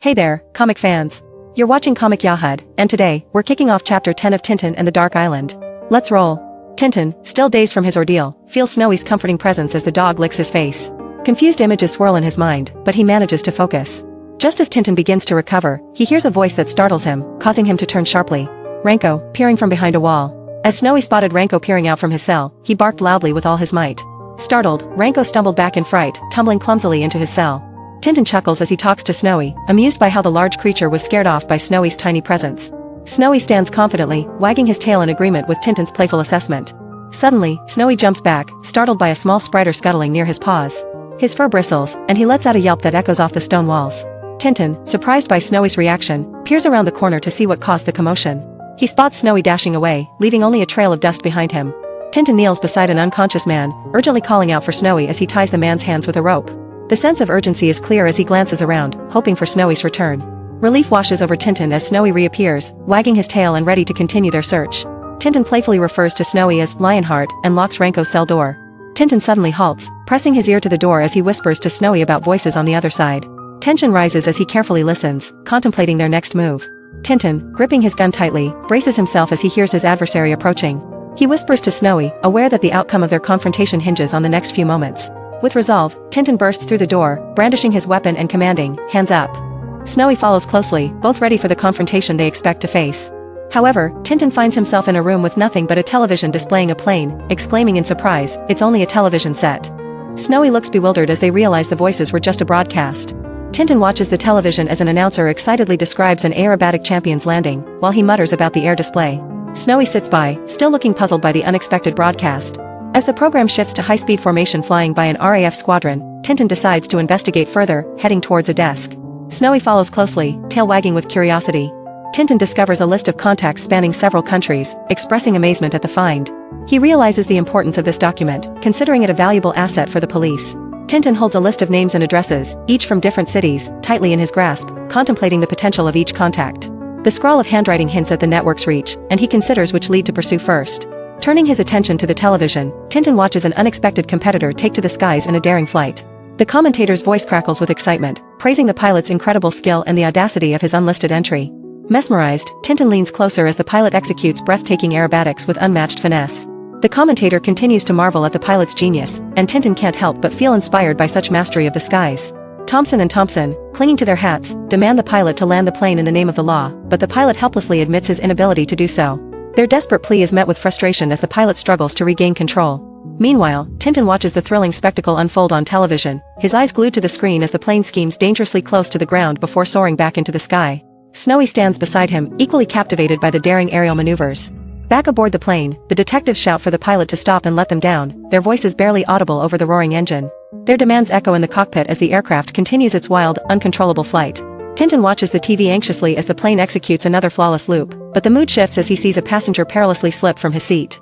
Hey there, comic fans. You're watching Comic Yahud, and today, we're kicking off Chapter 10 of Tintin and the Dark Island. Let's roll. Tintin, still dazed from his ordeal, feels Snowy's comforting presence as the dog licks his face. Confused images swirl in his mind, but he manages to focus. Just as Tintin begins to recover, he hears a voice that startles him, causing him to turn sharply. Ranko, peering from behind a wall. As Snowy spotted Ranko peering out from his cell, he barked loudly with all his might. Startled, Ranko stumbled back in fright, tumbling clumsily into his cell. Tintin chuckles as he talks to Snowy, amused by how the large creature was scared off by Snowy's tiny presence. Snowy stands confidently, wagging his tail in agreement with Tintin's playful assessment. Suddenly, Snowy jumps back, startled by a small spider scuttling near his paws. His fur bristles, and he lets out a yelp that echoes off the stone walls. Tintin, surprised by Snowy's reaction, peers around the corner to see what caused the commotion. He spots Snowy dashing away, leaving only a trail of dust behind him. Tintin kneels beside an unconscious man, urgently calling out for Snowy as he ties the man's hands with a rope. The sense of urgency is clear as he glances around, hoping for Snowy's return. Relief washes over Tintin as Snowy reappears, wagging his tail and ready to continue their search. Tintin playfully refers to Snowy as Lionheart and locks Ranko's cell door. Tintin suddenly halts, pressing his ear to the door as he whispers to Snowy about voices on the other side. Tension rises as he carefully listens, contemplating their next move. Tintin, gripping his gun tightly, braces himself as he hears his adversary approaching. He whispers to Snowy, aware that the outcome of their confrontation hinges on the next few moments. With resolve, Tintin bursts through the door, brandishing his weapon and commanding, "Hands up." Snowy follows closely, both ready for the confrontation they expect to face. However, Tintin finds himself in a room with nothing but a television displaying a plane, exclaiming in surprise, "It's only a television set." Snowy looks bewildered as they realize the voices were just a broadcast. Tintin watches the television as an announcer excitedly describes an aerobatic champion's landing, while he mutters about the air display. Snowy sits by, still looking puzzled by the unexpected broadcast. As the program shifts to high-speed formation flying by an RAF squadron, Tintin decides to investigate further, heading towards a desk. Snowy follows closely, tail wagging with curiosity. Tintin discovers a list of contacts spanning several countries, expressing amazement at the find. He realizes the importance of this document, considering it a valuable asset for the police. Tintin holds a list of names and addresses, each from different cities, tightly in his grasp, contemplating the potential of each contact. The scrawl of handwriting hints at the network's reach, and he considers which lead to pursue first. Turning his attention to the television, Tintin watches an unexpected competitor take to the skies in a daring flight. The commentator's voice crackles with excitement, praising the pilot's incredible skill and the audacity of his unlisted entry. Mesmerized, Tintin leans closer as the pilot executes breathtaking aerobatics with unmatched finesse. The commentator continues to marvel at the pilot's genius, and Tintin can't help but feel inspired by such mastery of the skies. Thompson and Thompson, clinging to their hats, demand the pilot to land the plane in the name of the law, but the pilot helplessly admits his inability to do so. Their desperate plea is met with frustration as the pilot struggles to regain control. Meanwhile, Tintin watches the thrilling spectacle unfold on television, his eyes glued to the screen as the plane skims dangerously close to the ground before soaring back into the sky. Snowy stands beside him, equally captivated by the daring aerial maneuvers. Back aboard the plane, the detectives shout for the pilot to stop and let them down, their voices barely audible over the roaring engine. Their demands echo in the cockpit as the aircraft continues its wild, uncontrollable flight. Tintin watches the TV anxiously as the plane executes another flawless loop, but the mood shifts as he sees a passenger perilously slip from his seat.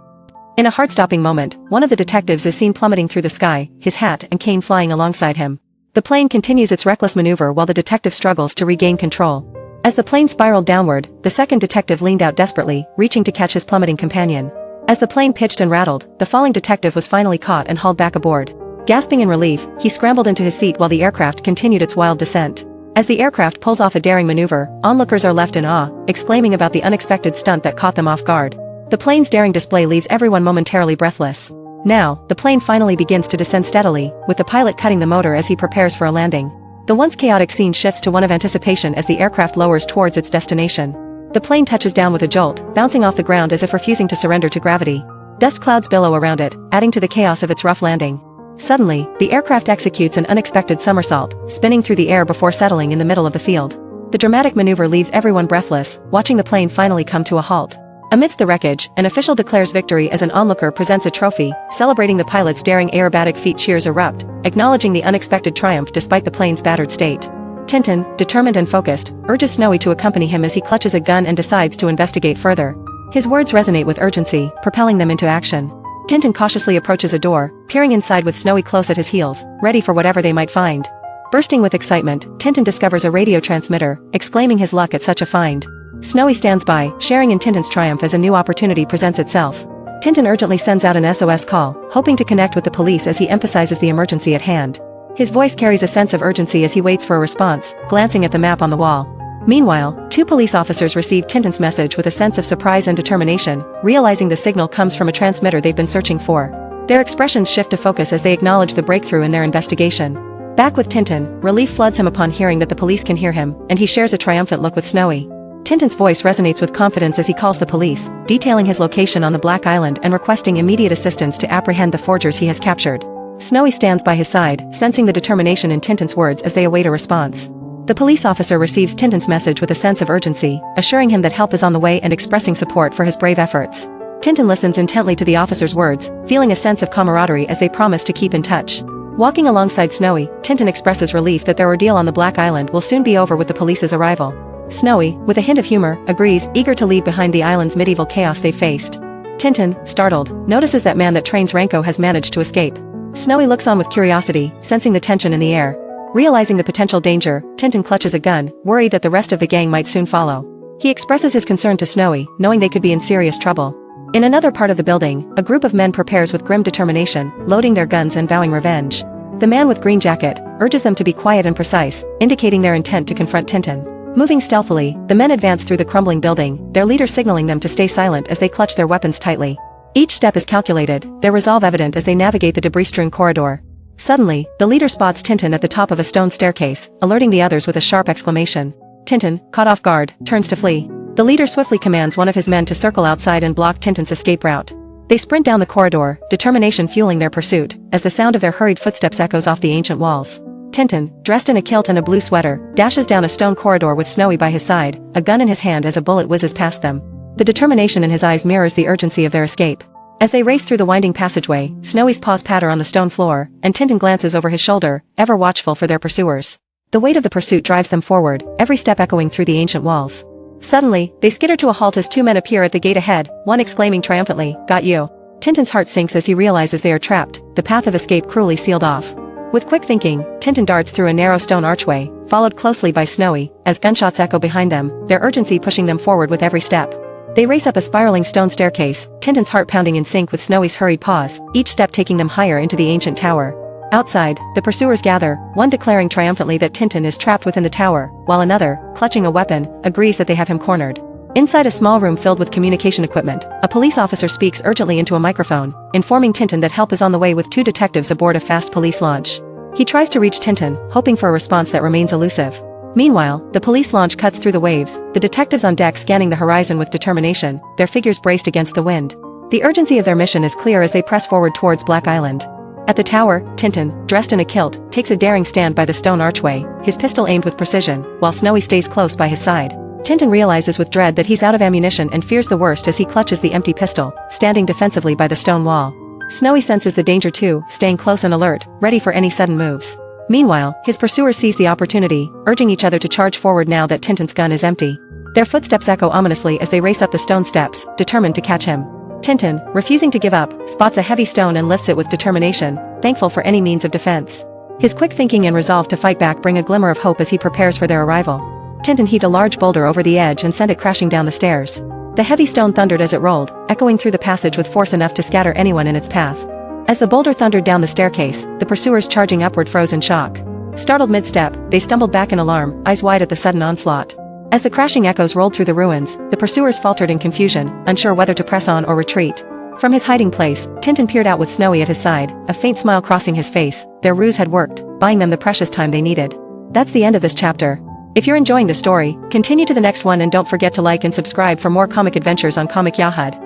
In a heart-stopping moment, one of the detectives is seen plummeting through the sky, his hat and cane flying alongside him. The plane continues its reckless maneuver while the detective struggles to regain control. As the plane spiraled downward, the second detective leaned out desperately, reaching to catch his plummeting companion. As the plane pitched and rattled, the falling detective was finally caught and hauled back aboard. Gasping in relief, he scrambled into his seat while the aircraft continued its wild descent. As the aircraft pulls off a daring maneuver, onlookers are left in awe, exclaiming about the unexpected stunt that caught them off guard. The plane's daring display leaves everyone momentarily breathless. Now, the plane finally begins to descend steadily, with the pilot cutting the motor as he prepares for a landing. The once chaotic scene shifts to one of anticipation as the aircraft lowers towards its destination. The plane touches down with a jolt, bouncing off the ground as if refusing to surrender to gravity. Dust clouds billow around it, adding to the chaos of its rough landing. Suddenly, the aircraft executes an unexpected somersault, spinning through the air before settling in the middle of the field. The dramatic maneuver leaves everyone breathless, watching the plane finally come to a halt. Amidst the wreckage, an official declares victory as an onlooker presents a trophy, celebrating the pilot's daring aerobatic feat. Cheers erupt, acknowledging the unexpected triumph despite the plane's battered state. Tintin, determined and focused, urges Snowy to accompany him as he clutches a gun and decides to investigate further. His words resonate with urgency, propelling them into action. Tintin cautiously approaches a door, peering inside with Snowy close at his heels, ready for whatever they might find. Bursting with excitement, Tintin discovers a radio transmitter, exclaiming his luck at such a find. Snowy stands by, sharing in Tintin's triumph as a new opportunity presents itself. Tintin urgently sends out an SOS call, hoping to connect with the police as he emphasizes the emergency at hand. His voice carries a sense of urgency as he waits for a response, glancing at the map on the wall. Meanwhile, two police officers receive Tintin's message with a sense of surprise and determination, realizing the signal comes from a transmitter they've been searching for. Their expressions shift to focus as they acknowledge the breakthrough in their investigation. Back with Tintin, relief floods him upon hearing that the police can hear him, and he shares a triumphant look with Snowy. Tintin's voice resonates with confidence as he calls the police, detailing his location on the Black Island and requesting immediate assistance to apprehend the forgers he has captured. Snowy stands by his side, sensing the determination in Tintin's words as they await a response. The police officer receives Tintin's message with a sense of urgency, assuring him that help is on the way and expressing support for his brave efforts. Tintin listens intently to the officer's words, feeling a sense of camaraderie as they promise to keep in touch. Walking alongside Snowy, Tintin expresses relief that their ordeal on the Black Island will soon be over with the police's arrival. Snowy, with a hint of humor, agrees, eager to leave behind the island's medieval chaos they faced. Tintin, startled, notices that man that trains Ranko has managed to escape. Snowy looks on with curiosity, sensing the tension in the air. Realizing the potential danger, Tintin clutches a gun, worried that the rest of the gang might soon follow. He expresses his concern to Snowy, knowing they could be in serious trouble. In another part of the building, a group of men prepares with grim determination, loading their guns and vowing revenge. The man with green jacket urges them to be quiet and precise, indicating their intent to confront Tintin. Moving stealthily, the men advance through the crumbling building, their leader signaling them to stay silent as they clutch their weapons tightly. Each step is calculated, their resolve evident as they navigate the debris-strewn corridor. Suddenly, the leader spots Tintin at the top of a stone staircase, alerting the others with a sharp exclamation. Tintin, caught off guard, turns to flee. The leader swiftly commands one of his men to circle outside and block Tintin's escape route. They sprint down the corridor, determination fueling their pursuit, as the sound of their hurried footsteps echoes off the ancient walls. Tintin, dressed in a kilt and a blue sweater, dashes down a stone corridor with Snowy by his side, a gun in his hand as a bullet whizzes past them. The determination in his eyes mirrors the urgency of their escape. As they race through the winding passageway, Snowy's paws patter on the stone floor, and Tintin glances over his shoulder, ever watchful for their pursuers. The weight of the pursuit drives them forward, every step echoing through the ancient walls. Suddenly, they skitter to a halt as two men appear at the gate ahead, one exclaiming triumphantly, "Got you." Tintin's heart sinks as he realizes they are trapped, the path of escape cruelly sealed off. With quick thinking, Tintin darts through a narrow stone archway, followed closely by Snowy, as gunshots echo behind them, their urgency pushing them forward with every step. They race up a spiraling stone staircase, Tintin's heart pounding in sync with Snowy's hurried paws, each step taking them higher into the ancient tower. Outside, the pursuers gather, one declaring triumphantly that Tintin is trapped within the tower, while another, clutching a weapon, agrees that they have him cornered. Inside a small room filled with communication equipment, a police officer speaks urgently into a microphone, informing Tintin that help is on the way with two detectives aboard a fast police launch. He tries to reach Tintin, hoping for a response that remains elusive. Meanwhile, the police launch cuts through the waves, the detectives on deck scanning the horizon with determination, their figures braced against the wind. The urgency of their mission is clear as they press forward towards Black Island. At the tower, Tintin, dressed in a kilt, takes a daring stand by the stone archway, his pistol aimed with precision, while Snowy stays close by his side. Tintin realizes with dread that he's out of ammunition and fears the worst as he clutches the empty pistol, standing defensively by the stone wall. Snowy senses the danger too, staying close and alert, ready for any sudden moves. Meanwhile, his pursuers seize the opportunity, urging each other to charge forward now that Tintin's gun is empty. Their footsteps echo ominously as they race up the stone steps, determined to catch him. Tintin, refusing to give up, spots a heavy stone and lifts it with determination, thankful for any means of defense. His quick thinking and resolve to fight back bring a glimmer of hope as he prepares for their arrival. Tintin heaved a large boulder over the edge and sent it crashing down the stairs. The heavy stone thundered as it rolled, echoing through the passage with force enough to scatter anyone in its path. As the boulder thundered down the staircase, the pursuers charging upward froze in shock. Startled mid-step, they stumbled back in alarm, eyes wide at the sudden onslaught. As the crashing echoes rolled through the ruins, the pursuers faltered in confusion, unsure whether to press on or retreat. From his hiding place, Tintin peered out with Snowy at his side, a faint smile crossing his face. Their ruse had worked, buying them the precious time they needed. That's the end of this chapter. If you're enjoying the story, continue to the next one and don't forget to like and subscribe for more comic adventures on Comic Yahud.